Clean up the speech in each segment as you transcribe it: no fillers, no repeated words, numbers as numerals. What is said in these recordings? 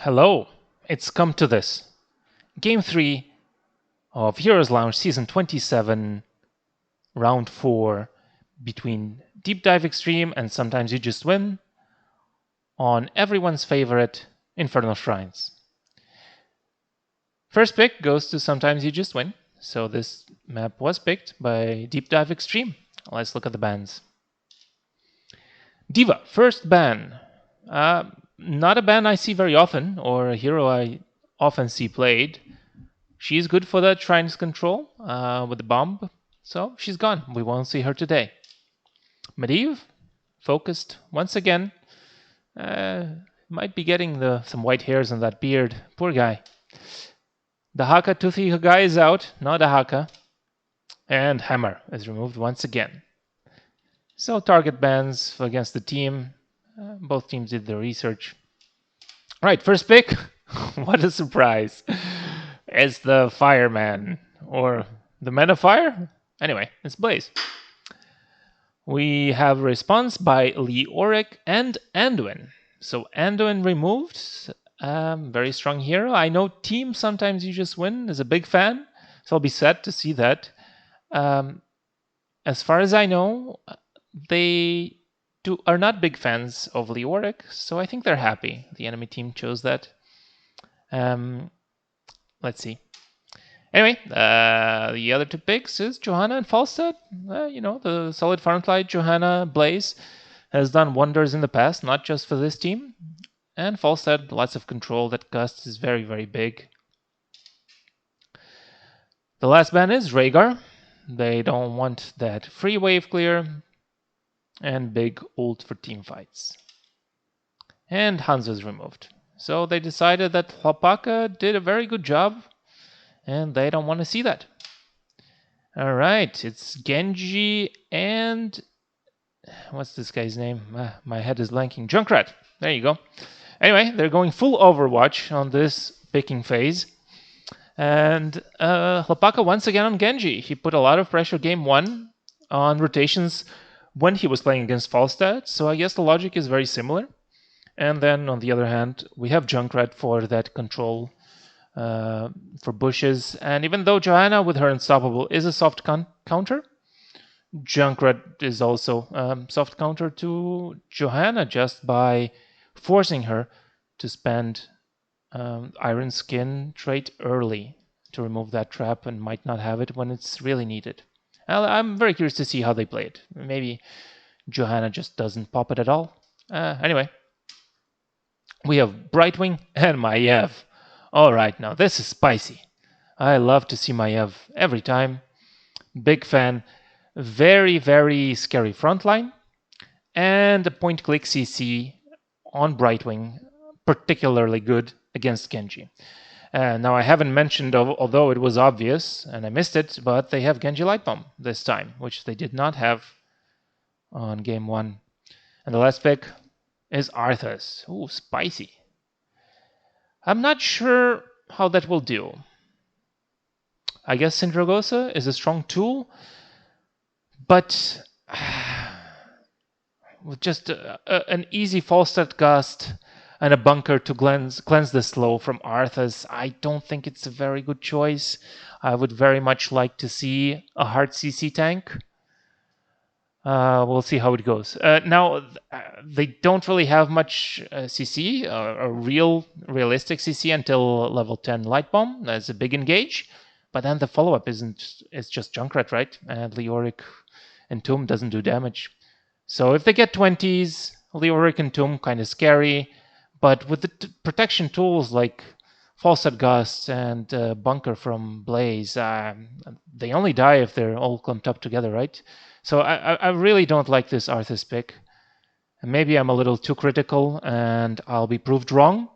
Hello, it's come to this. Game 3 of Heroes Lounge Season 27, Round 4, between DeepDiveXtream and Sometimes You Just Win on everyone's favorite Infernal Shrines. First pick goes to Sometimes You Just Win, so this map was picked by DeepDiveXtream. Let's look at the bans. Diva, first ban. Not a ban I see very often, or a hero I often see played. She's good for the Shrine's control with the bomb, so she's gone. We won't see her today. Medivh, focused once again. Might be getting some white hairs on that beard. Poor guy. The Haka toothy guy is out, not a Haka. And Hammer is removed once again. So target bans against the team. Both teams did their research. All right, first pick. What a surprise. It's the Fireman, or the Men of Fire? Anyway, it's Blaze. We have a response by Leoric and Anduin. So Anduin removed. Very strong hero. I know team Sometimes You Just Win is a big fan, so I'll be sad to see that. As far as I know, they are not big fans of Leoric, so I think they're happy. The enemy team chose that. Let's see. Anyway, the other two picks is Johanna and Falstad. The solid frontline Johanna Blaze has done wonders in the past, not just for this team. And Falstad, lots of control. That gust is very, very big. The last ban is Rhaegar. They don't want that free wave clear and big ult for team fights. And Hanzo is removed. So they decided that Hlopaka did a very good job, and they don't want to see that. All right, it's Genji and... what's this guy's name? My head is blanking. Junkrat. There you go. Anyway, they're going full Overwatch on this picking phase. And Hlopaka once again on Genji. He put a lot of pressure game 1 on rotations when he was playing against Falstad, so I guess the logic is very similar. And then, on the other hand, we have Junkrat for that control for bushes. And even though Johanna, with her Unstoppable, is a soft counter, Junkrat is also soft counter to Johanna just by forcing her to spend Iron Skin trait early to remove that trap and might not have it when it's really needed. I'm very curious to see how they play it. Maybe Johanna just doesn't pop it at all. Anyway. We have Brightwing and Maiev. Alright, now this is spicy. I love to see Maiev every time. Big fan. Very, very scary frontline. And a point-click CC on Brightwing. Particularly good against Genji. Now I haven't mentioned, although it was obvious, and I missed it, but they have Genji Light Bomb this time, which they did not have on game 1. And the last pick is Arthas. Ooh, spicy. I'm not sure how that will do. I guess Syndragosa is a strong tool, but with just an easy Falstad Gust and a bunker to cleanse the slow from Arthas, I don't think it's a very good choice. I would very much like to see a hard CC tank. We'll see how it goes. Now, they don't really have much CC, a realistic CC until level 10 Light Bomb. That's a big engage. But then the follow-up it's just Junkrat, right? And Leoric and Tomb doesn't do damage. So if they get 20s, Leoric and Tomb kind of scary. But with the protection tools like Falstad Gust and Bunker from Blaze, they only die if they're all clumped up together, right? So I really don't like this Arthas pick. Maybe I'm a little too critical and I'll be proved wrong,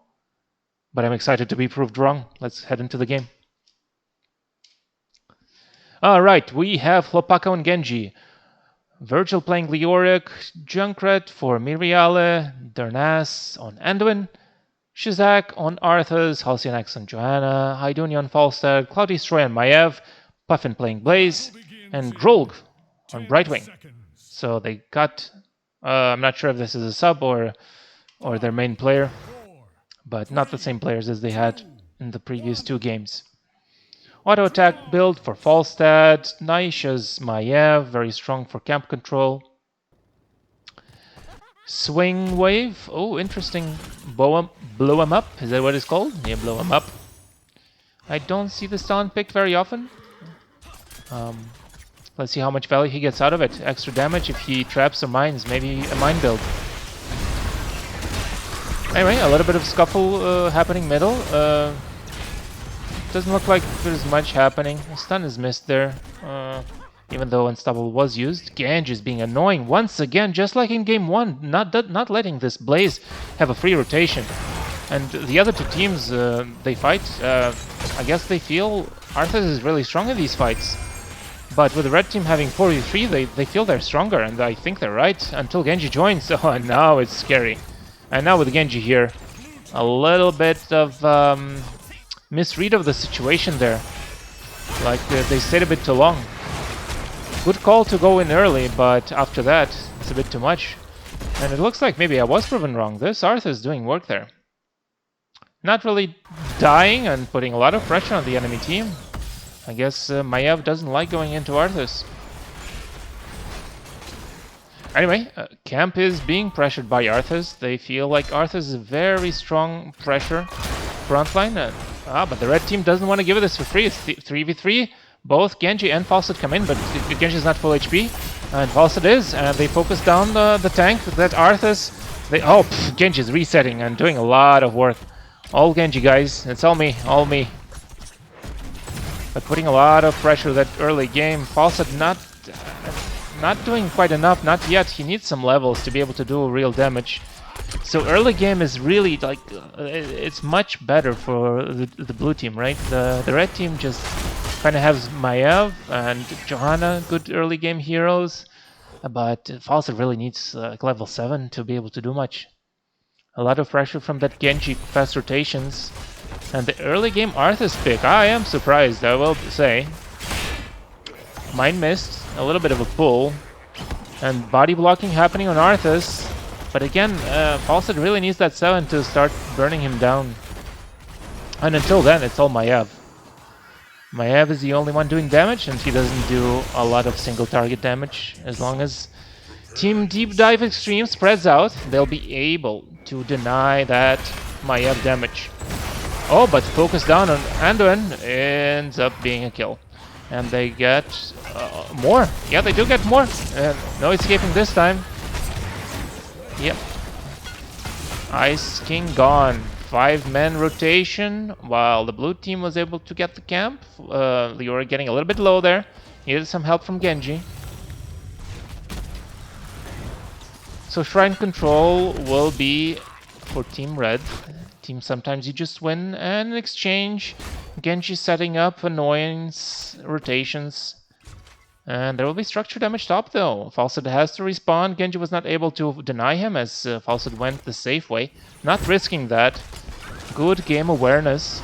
but I'm excited to be proved wrong. Let's head into the game. All right, we have Hlopaka and Genji. Virgil playing Leoric, Junkrat for Miriale, Dernas on Anduin, Shizak on Arthas, Halcyonax on Johanna, Haidunia on Falstad, Cloud Destroy on Maiev, Puffin playing Blaze, and Grolg on Brightwing. So they got, I'm not sure if this is a sub or their main player. but not the same players as they had in the previous 2 games. Auto attack build for Falstad, Naisha's Maiev, very strong for camp control. Swing wave, oh interesting, blow him up, is that what it's called? Yeah, blow him up. I don't see this talent picked very often. Let's see how much value he gets out of it. Extra damage if he traps or mines, maybe a mine build. Anyway, a little bit of scuffle happening middle. Doesn't look like there's much happening. A stun is missed there, even though Unstoppable was used. Genji is being annoying once again, just like in game 1, not letting this Blaze have a free rotation. And the other 2 teams, they fight. I guess they feel Arthas is really strong in these fights. But with the red team having 43, they feel they're stronger, and I think they're right, until Genji joins. Oh, now it's scary. And now with Genji here, a little bit of misread of the situation there. Like, they stayed a bit too long. Good call to go in early, but after that, it's a bit too much. And it looks like maybe I was proven wrong. This Arthur is doing work there. Not really dying and putting a lot of pressure on the enemy team. I guess Maiev doesn't like going into Arthas. Anyway, camp is being pressured by Arthas. They feel like Arthas is a very strong pressure frontline. But the red team doesn't want to give it this for free. It's 3v3. Both Genji and Falstad come in, but Genji is not full HP. And Falstad is, and they focus down the tank that Arthas... Genji is resetting and doing a lot of work. All Genji, guys. It's all me. All me. But putting a lot of pressure that early game. Falstad not doing quite enough, not yet. He needs some levels to be able to do real damage. So early game is really like it's much better for the blue team, right? The red team just kind of has Maiev and Johanna, good early game heroes, but Falstad really needs level 7 to be able to do much. A lot of pressure from that Genji fast rotations. And the early game Arthas pick, I am surprised, I will say. Mine missed, a little bit of a pull. And body blocking happening on Arthas. But again, Falstad really needs that 7 to start burning him down. And until then, it's all Maiev. Maiev is the only one doing damage, and he doesn't do a lot of single target damage. As long as Team DeepDiveXtream spreads out, they'll be able to deny that Maiev damage. Oh, but focus down on Anduin ends up being a kill. And they get more. Yeah, they do get more. No escaping this time. Yep. Ice King gone. 5-man rotation, while the blue team was able to get the camp. Liora getting a little bit low there. Needed some help from Genji. So Shrine Control will be for Team Red. Team Sometimes You Just Win, and in exchange, Genji setting up annoyance rotations. And there will be structure damage top though. Falstad has to respawn. Genji was not able to deny him as Falstad went the safe way. Not risking that. Good game awareness.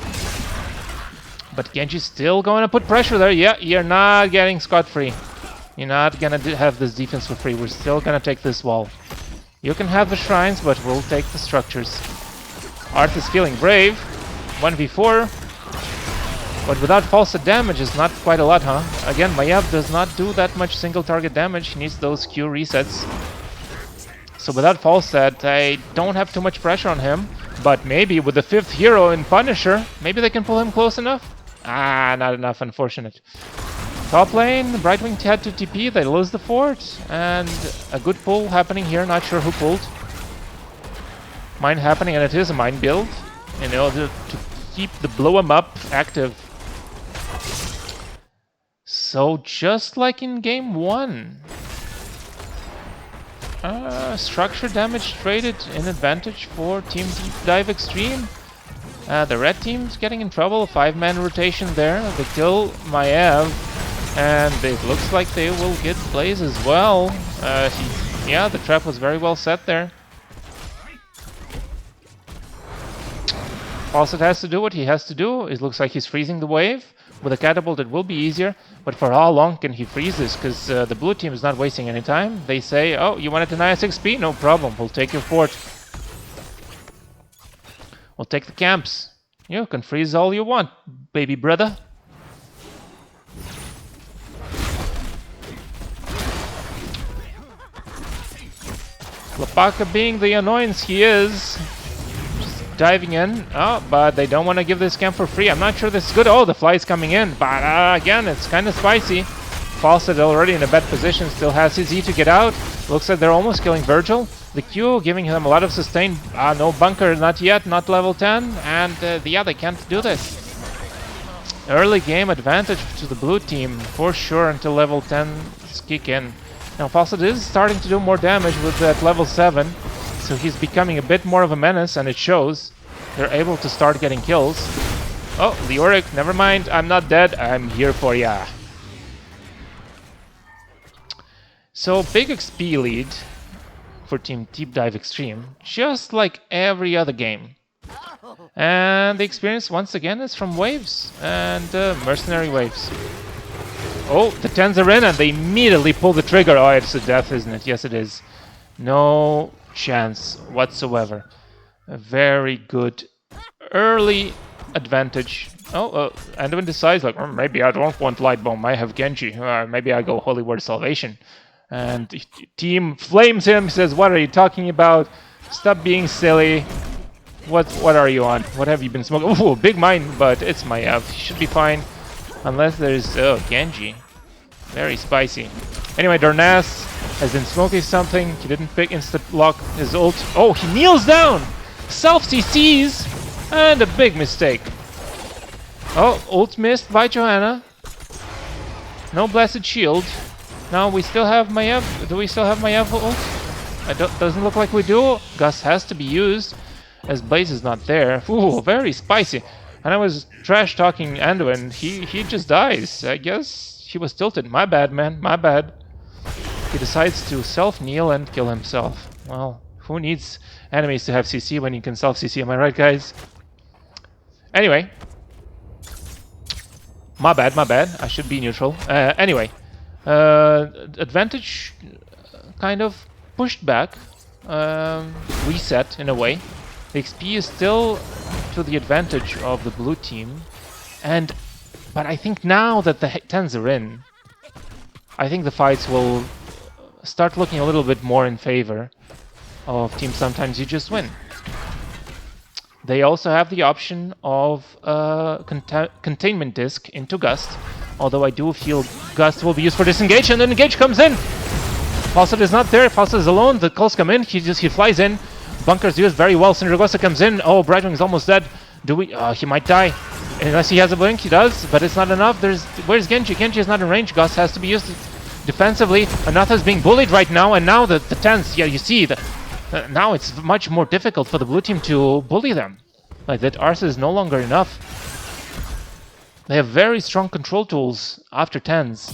But Genji's still going to put pressure there. Yeah, you're not getting scot-free. You're not going to have this defense for free. We're still going to take this wall. You can have the shrines, but we'll take the structures. Arth is feeling brave. 1v4. But without Falstad damage is not quite a lot, huh? Again, Maiev does not do that much single target damage. He needs those Q resets. So without Falstad, I don't have too much pressure on him. But maybe with the 5th hero in Punisher, maybe they can pull him close enough? Not enough, unfortunate. Top lane, Brightwing had to TP, they lose the fort. And a good pull happening here, not sure who pulled. Mine happening, and it is a mine build in order to keep the blow 'em up active. So just like in game 1, structure damage traded in advantage for Team DeepDiveXtream. The red team's getting in trouble, 5-man rotation there. They kill Maiev, and it looks like they will get Blaze as well. Yeah, the trap was very well set there. Falstad has to do what he has to do. It looks like he's freezing the wave. With a catapult it will be easier, but for how long can he freeze this? Because the blue team is not wasting any time. They say, oh, you want to deny us XP? No problem, we'll take your fort. We'll take the camps. You can freeze all you want, baby brother. Lapaka being the annoyance he is, just diving in. Oh, but they don't want to give this camp for free. I'm not sure this is good. Oh, the fly's coming in, but again, it's kind of spicy. Fawcett already in a bad position, still has his E to get out. Looks like they're almost killing Virgil. The Q giving him a lot of sustain. No bunker, not yet, not level 10. And yeah, they can't do this. Early game advantage to the blue team, for sure, until level 10's kick in. Now Fawcett is starting to do more damage with that level 7, so he's becoming a bit more of a menace, and it shows. They're able to start getting kills. Oh, the Auric, never mind, I'm not dead, I'm here for ya. So, big XP lead for Team DeepDiveXtream, just like every other game. And the experience, once again, is from waves and mercenary waves. Oh, the 10s are in and they immediately pull the trigger. Oh, it's a death, isn't it? Yes, it is. No chance whatsoever. A very good early advantage. Oh, Anduin decides, like, maybe I don't want Light Bomb. I have Genji. Maybe I go Holy Word Salvation. And team flames him, says, what are you talking about? Stop being silly. What are you on? What have you been smoking? Ooh, big mine, but it's my F. He should be fine. Unless there's... oh, Genji. Very spicy. Anyway, Darnas has been smoking something. He didn't pick instant lock his ult. Oh, he kneels down! Self-CCs! And a big mistake. Oh, ult missed by Johanna. No blessed shield. Now we still have Maiev. Do we still have Maiev ult? Doesn't look like we do. Gus has to be used, as Blaze is not there. Ooh, very spicy. And I was trash-talking Anduin. He just dies. I guess he was tilted. My bad, man. My bad. He decides to self-kneel and kill himself. Well, who needs enemies to have CC when you can self-CC? Am I right, guys? Anyway. My bad, my bad. I should be neutral. Anyway. Advantage kind of pushed back. Reset, in a way. The XP is still to the advantage of the blue team, but I think now that the 10s are in, I think the fights will start looking a little bit more in favor of Team Sometimes You Just Win. They also have the option of containment disc into Gust, although I do feel Gust will be used for disengage, and then Engage comes in! Fawcett is not there, Fawcett is alone, the calls come in, he flies in. Bunker's used very well. Syndragosa comes in. Oh, Brightwing's almost dead. Do we? He might die. Unless he has a blink, he does, but it's not enough. Where's Genji? Genji is not in range. Gus has to be used defensively. Anatha's being bullied right now, and now the 10s, yeah, you see, now it's much more difficult for the blue team to bully them. Like, that Arthur is no longer enough. They have very strong control tools after 10s.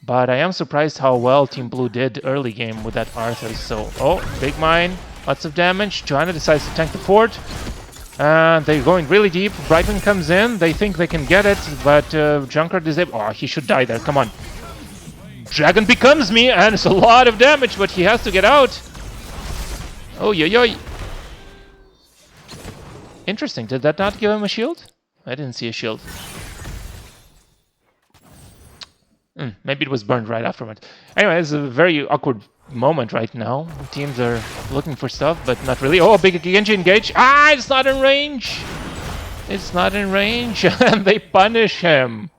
But I am surprised how well Team Blue did early game with that Arthur. So, oh, big mine. Lots of damage. Johanna decides to tank the fort. They're going really deep. Brightwing comes in. They think they can get it, but Junkrat is able... oh, he should die there. Come on. Dragon becomes me, and it's a lot of damage, but he has to get out. Oh, yo. Interesting. Did that not give him a shield? I didn't see a shield. Maybe it was burned right afterwards. Anyway, it's a very awkward moment right now. Teams are looking for stuff, but not really. Oh, big Genji engage. Ah, it's not in range. It's not in range, and they punish him.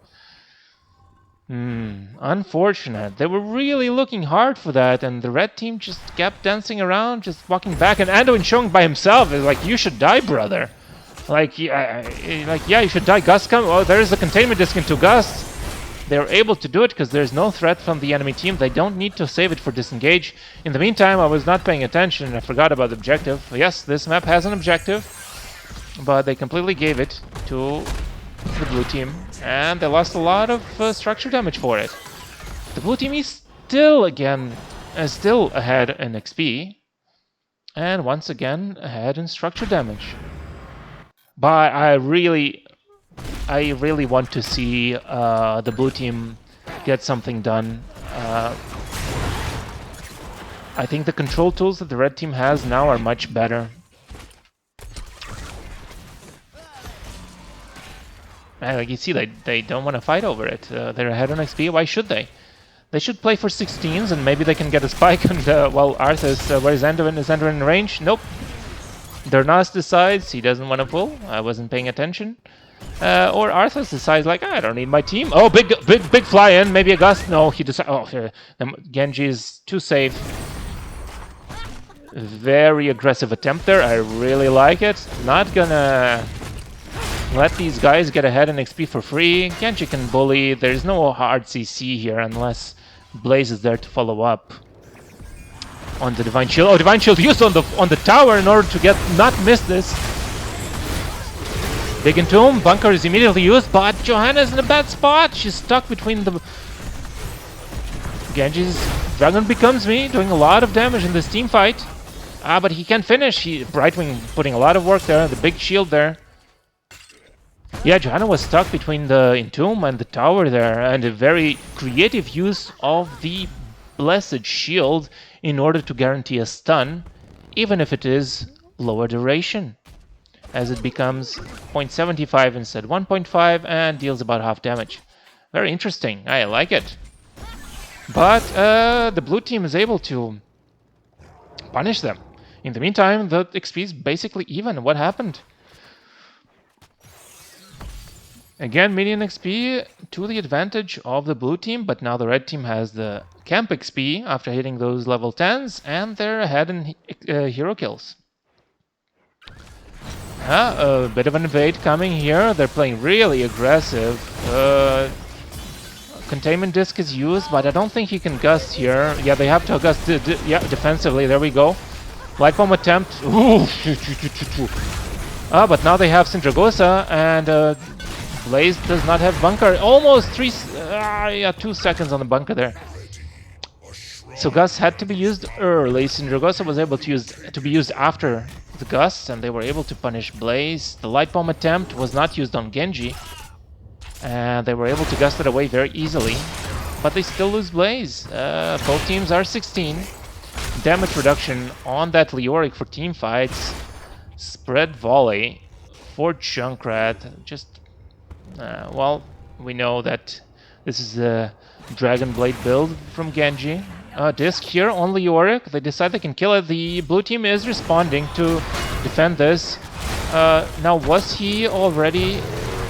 Unfortunate. They were really looking hard for that, and the red team just kept dancing around, just walking back, and Anduin showing by himself is like, you should die, brother. Like, yeah, you should die. Gust come. Oh, there is a containment disc into Gust. They're able to do it because there's no threat from the enemy team. They don't need to save it for disengage. In the meantime, I was not paying attention and I forgot about the objective. Yes, this map has an objective, but they completely gave it to the blue team, and they lost a lot of structure damage for it. The blue team is still ahead in XP, and once again ahead in structure damage. But I really want to see the blue team get something done. I think the control tools that the red team has now are much better. Like you see, they don't want to fight over it. They're ahead on XP. Why should they? They should play for 16s, and maybe they can get a spike. And well, Arthas, where's Enderman? Is Enderman in range? Nope. Dernas decides he doesn't want to pull. I wasn't paying attention. Or Arthas decides like, I don't need my team. Oh, big fly in. Maybe a gust. No, he decides. Oh, Genji is too safe. Very aggressive attempt there. I really like it. Not gonna let these guys get ahead in XP for free. Genji can bully. There's no hard CC here unless Blaze is there to follow up on the Divine Shield. Oh, Divine Shield used on the tower in order to not miss this. Big Entomb. Bunker is immediately used, but Johanna's in a bad spot. She's stuck between the... Genji's Dragon Becomes Me, doing a lot of damage in this team fight. But he can finish. Brightwing putting a lot of work there. The big shield there. Yeah, Johanna was stuck between the Entomb and the tower there, and a very creative use of the Blessed Shield in order to guarantee a stun, even if it is lower duration, as it becomes 0.75 instead 1.5 and deals about half damage. Very interesting. I like it. But the blue team is able to punish them. In the meantime, the XP is basically even. What happened? Again, median XP to the advantage of the blue team, but now the red team has the camp XP after hitting those level 10s, and they're ahead in hero kills. A bit of an invade coming here. They're playing really aggressive. Containment disc is used, but I don't think he can gust here. Yeah, they have to gust defensively. There we go. Light bomb attempt. Ooh. But now they have Sindragosa, and Blaze does not have bunker. Almost 2 seconds on the bunker there. So Gust had to be used early. Sindragosa was able to be used after the Gust, and they were able to punish Blaze. The light bomb attempt was not used on Genji, and they were able to gust it away very easily. But they still lose Blaze. Both teams are 16. Damage reduction on that Leoric for team fights. Spread volley for Junkrat. Just, well, we know that this is a Dragon Blade build from Genji. Disc here on Leoric. They decide they can kill it. The blue team is responding to defend this. Now, was he already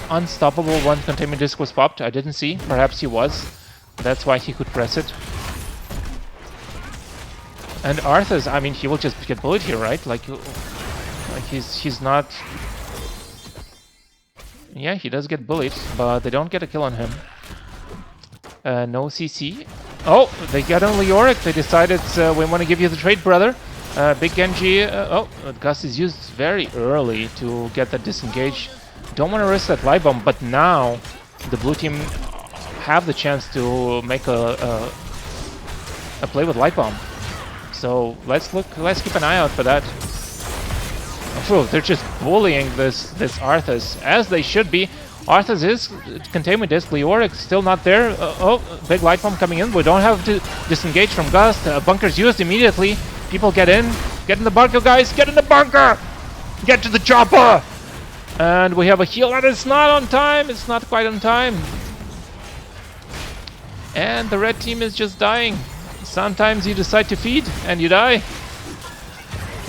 unstoppable when Containment Disc was popped? I didn't see. Perhaps he was. That's why he could press it. And Arthas, I mean, he will just get bullied here, right? Like he's not... Yeah, he does get bullied, but they don't get a kill on him. No CC. Oh, they get on Leoric. They decided we want to give you the trade, brother. Big Genji. Gust is used very early to get that disengage. Don't want to risk that light bomb, but now the blue team have the chance to make a play with light bomb. So let's keep an eye out for that. Oh, they're just bullying this Arthas, as they should be. Arthas is Containment Disc. Leoric still not there. Big light bomb coming in. We don't have to disengage from Gust. Bunker's used immediately. People get in. Get in the bunker, guys. Get in the bunker. Get to the chopper. And we have a heal, and it's not on time. It's not quite on time. And the red team is just dying. Sometimes you decide to feed, and you die.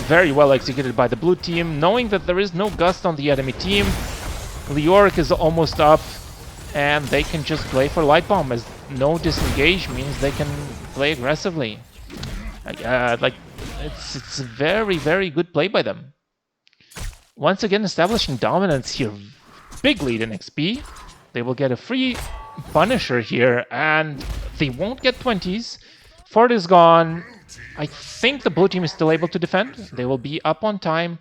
Very well executed by the blue team, knowing that there is no Gust on the enemy team. Leoric is almost up, and they can just play for light bomb, as no disengage means they can play aggressively. Like it's a very, very good play by them. Once again, establishing dominance here. Big lead in XP. They will get a free Punisher here, and they won't get 20s. Fort is gone. I think the blue team is still able to defend. They will be up on time.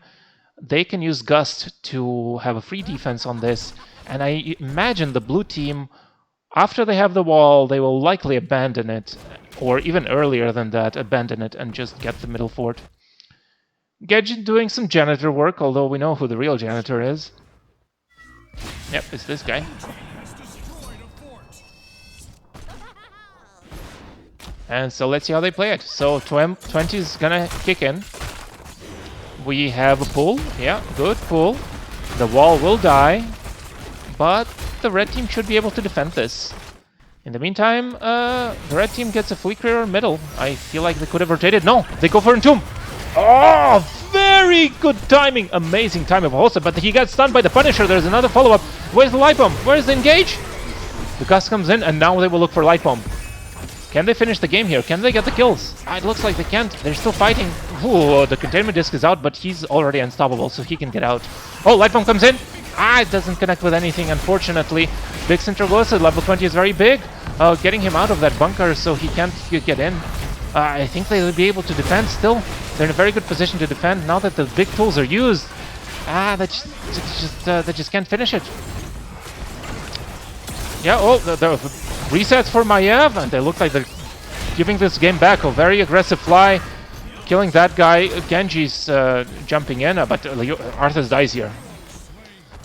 They can use Gust to have a free defense on this. And I imagine the blue team, after they have the wall, they will likely abandon it. Or even earlier than that, abandon it and just get the middle fort. Gadget doing some janitor work, although we know who the real janitor is. Yep, it's this guy. And so let's see how they play it. So 20 is gonna kick in. We have a pull. Yeah, good pull. The wall will die. But the red team should be able to defend this. In the meantime, the red team gets a fully clear middle. I feel like they could have rotated. No, they go for Entomb. Oh, very good timing. Amazing timing of Hosta, but he got stunned by the Punisher. There's another follow-up. Where's the Light Bomb? Where's the engage? The Gust comes in, and now they will look for Light Bomb. Can they finish the game here? Can they get the kills? It looks like they can't. They're still fighting. Ooh, the containment disc is out, but he's already unstoppable, so he can get out. Oh, Light Bomb comes in. It doesn't connect with anything, unfortunately. Big Central level 20 is very big. Getting him out of that bunker so he can't get in. I think they will be able to defend still. They're in a very good position to defend now that the big tools are used. They just can't finish it. Yeah, oh, the resets for Maiev, and they look like they're giving this game back. A very aggressive fly, killing that guy. Genji's jumping in, but Arthas dies here.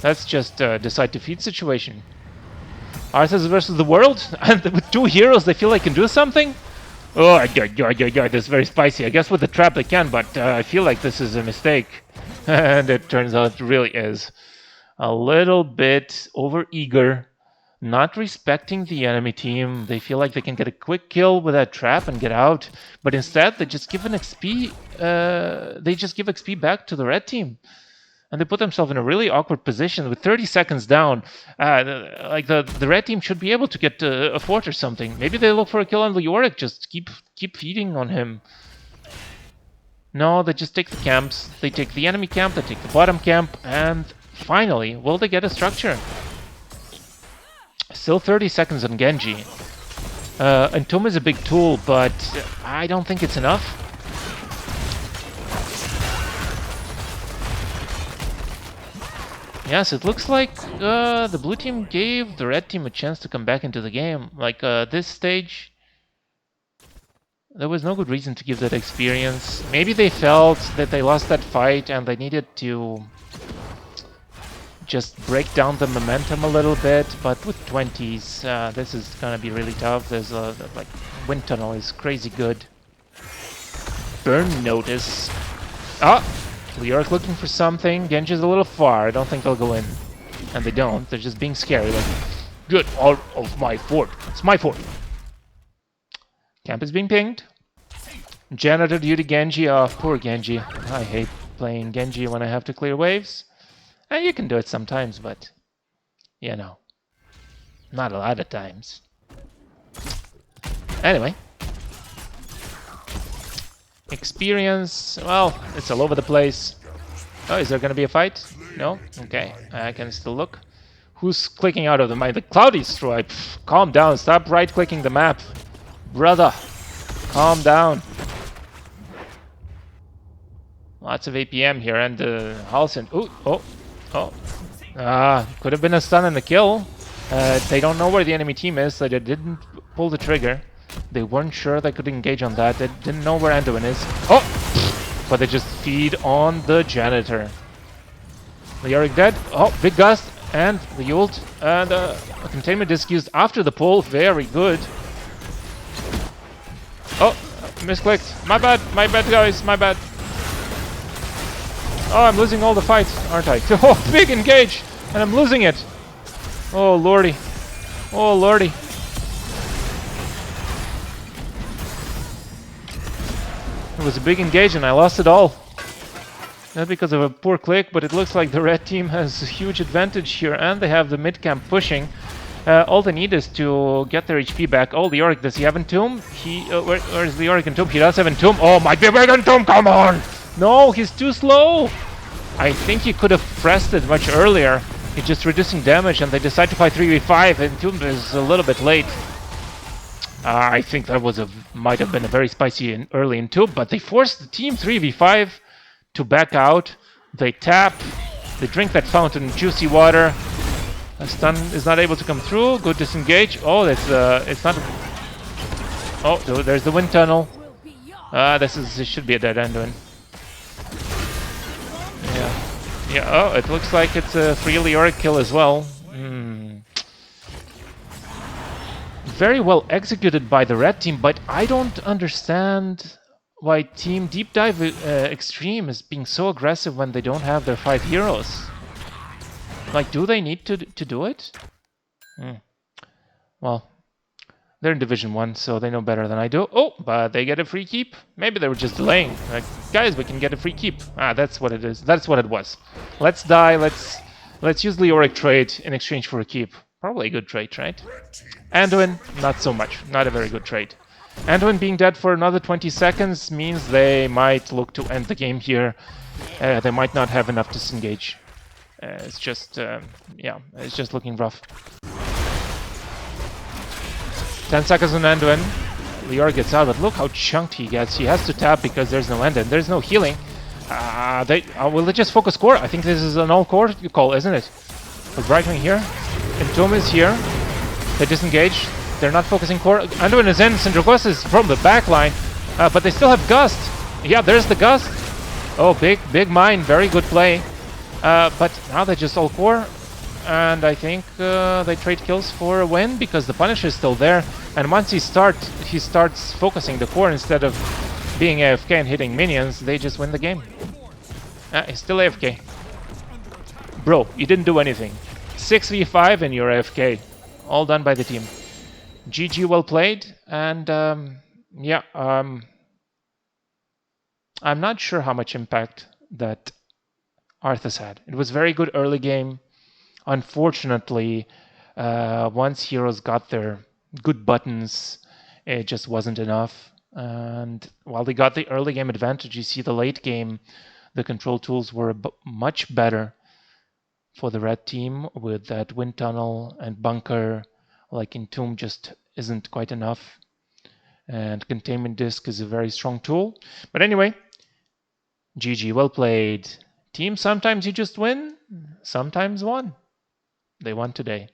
That's just a decide defeat situation. Arthas versus the world, and with two heroes they feel they can do something? Oh, this is very spicy. I guess with the trap they can, but I feel like this is a mistake. And it turns out it really is. A little bit over-eager, not respecting the enemy team. They feel like they can get a quick kill with that trap and get out, but instead they just give an XP. They just give XP back to the red team. And they put themselves in a really awkward position with 30 seconds down. Like the red team should be able to get a fort or something. Maybe they look for a kill on the Yorick. Just keep feeding on him. No, they just take the camps. They take the enemy camp. They take the bottom camp. And finally, will they get a structure? Still 30 seconds on Genji. Entomb is a big tool, but I don't think it's enough. Yes, it looks like the blue team gave the red team a chance to come back into the game. Like this stage, there was no good reason to give that experience. Maybe they felt that they lost that fight and they needed to just break down the momentum a little bit. But with 20s, this is gonna be really tough. There's like wind tunnel is crazy good. Burn notice. Leoric looking for something. Genji's a little far. I don't think they'll go in. And they don't. They're just being scary. Like, get out of my fort. It's my fort. Camp is being pinged. Janitor duty Genji. Oh, poor Genji. I hate playing Genji when I have to clear waves. And you can do it sometimes, but, you know, not a lot of times. Anyway. Experience, well, it's all over the place. Oh, is there gonna be a fight? No? Okay, I can still look. Who's clicking out of the mine? The Cloudy Stripe. Calm down, stop right-clicking the map. Brother, calm down. Lots of APM here, and Halcyon. Could have been a stun and a kill. They don't know where the enemy team is, so they didn't pull the trigger. They weren't sure they could engage on that. They didn't know where Anduin is. Oh! But they just feed on the janitor. Leoric dead. Oh, big gust. And the ult. And a containment disc used after the pull. Very good. Oh, misclicked. My bad, guys. My bad. Oh, I'm losing all the fights, aren't I? Oh, big engage. And I'm losing it. Oh, lordy. Oh, lordy. It was a big engage and I lost it all. Not because of a poor click, but it looks like the red team has a huge advantage here and they have the mid camp pushing. All they need is to get their HP back. Oh, Leoric, does he have Entomb? Where's Leoric Entomb? He does have Entomb. Oh, might be a big Entomb, come on! No, he's too slow! I think he could have pressed it much earlier. He's just reducing damage and they decide to fight 3v5. Entomb is a little bit late. I think that was might have been a very spicy and early Entomb, but they forced the team 3v5 to back out. They tap, they drink that fountain juicy water. A stun is not able to come through. Good disengage. Oh, that's it's not. Oh, there's the wind tunnel. This should be a dead end one. Yeah. Oh, it looks like it's a free Leoric kill as well. Very well executed by the red team, but I don't understand why Team DeepDiveXtream is being so aggressive when they don't have their 5 heroes. Like, do they need to do it? Well, they're in Division 1, so they know better than I do. Oh, but they get a free keep? Maybe they were just delaying. Like, guys, we can get a free keep. Ah, that's what it is. That's what it was. Let's die. Let's use Leoric trade in exchange for a keep. Probably a good trade, right? Anduin, not so much. Not a very good trade. Anduin being dead for another 20 seconds means they might look to end the game here. They might not have enough disengage. It's just, yeah, it's just looking rough. 10 seconds on Anduin. Lior gets out, but look how chunked he gets. He has to tap because there's no end and there's no healing. Will they just focus core? I think this is an all-core call, isn't it? With Brightwing here. Entomb is here. They disengage. They're not focusing core. Anduin is in. Syndrogos is from the back line. But they still have Gust. Yeah, there's the Gust. Oh, big mine. Very good play. But now they just all-core. And I think they trade kills for a win because the Punisher is still there. And once he starts focusing the core instead of being AFK and hitting minions, they just win the game. He's still AFK. Bro, you didn't do anything. 6v5 and you're AFK. All done by the team. GG, well played. And yeah, I'm not sure how much impact that Arthas had. It was very good early game. Unfortunately, once heroes got their good buttons, it just wasn't enough. And while they got the early game advantage, you see the late game, the control tools were much better for the red team with that wind tunnel and bunker. Like Entomb just isn't quite enough. And containment disc is a very strong tool. But anyway, GG, well played. Team, sometimes you just win, sometimes won. They won today.